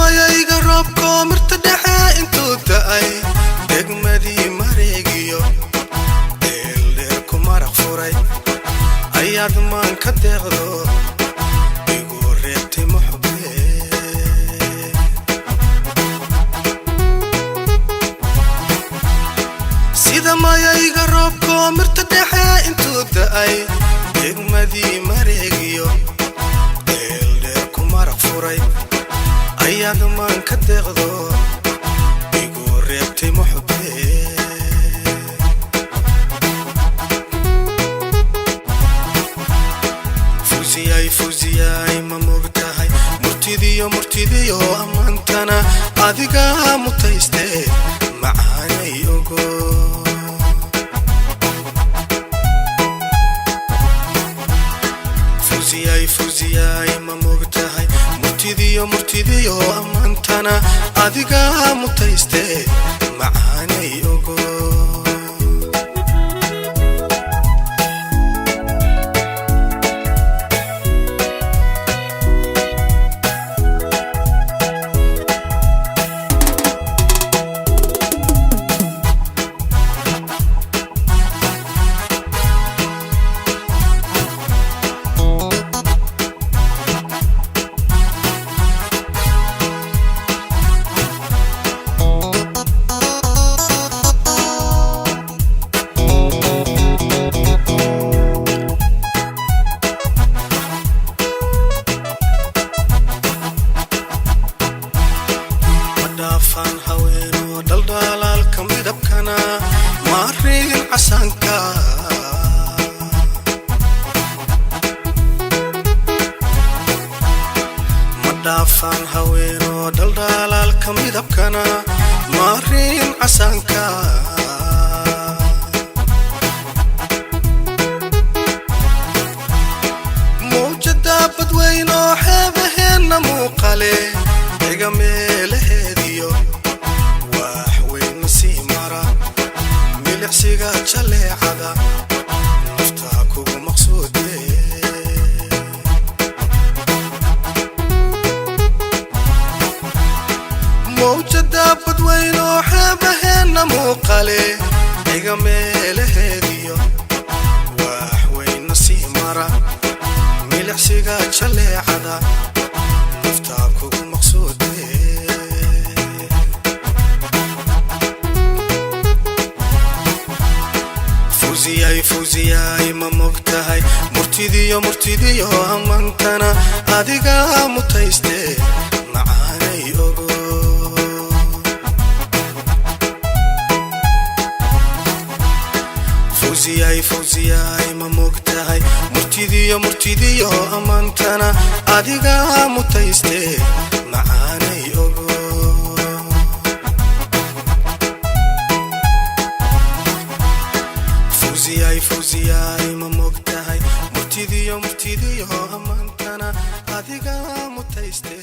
mayayga roobko mirta dhexe intuu da'ay degmadii mareegiyo dheeldheer ku maraq furay ayaad maan ka deeqdo igu reebtay muxbe sida mayayga roobko mirta dhexe intuu da'ay degmadii mareegiyo dheeldheer ku maraq furay ayaad maan ka deeqdo igu reebtay muxbe fuziyay ma mogtahay murtidiyo ammaantana adiga mutayste macaanay ogo fuziyay ma mogtahay murtidiyo ammaantana adiga mutayste macaanay ogo دافن هوينو دلدال كمدبكنا مارين عسانكا مدافن هوينو دلدال كمدبكنا مارين عسانكا موجدة بدوينو حبهن موقالي دقميلهديو واحوين مسيمارا ملحسيقا جليعدا نفتاكو مقصودي موجدة بدوينو حبهن موقالي دقميلهديو واحوين مسيمارا ملحسيقا جليعدا نفتاكو مقصودي fuziyay ma mogtahay murtidiyo ammaantana adiga mutayste macaanay ogo fuziyay ma mogtahay murtidiyo ammaantana adiga mutayste macaanay ogo fuziyay ma mogtahay murtidiyo ammaantana adiga mutayste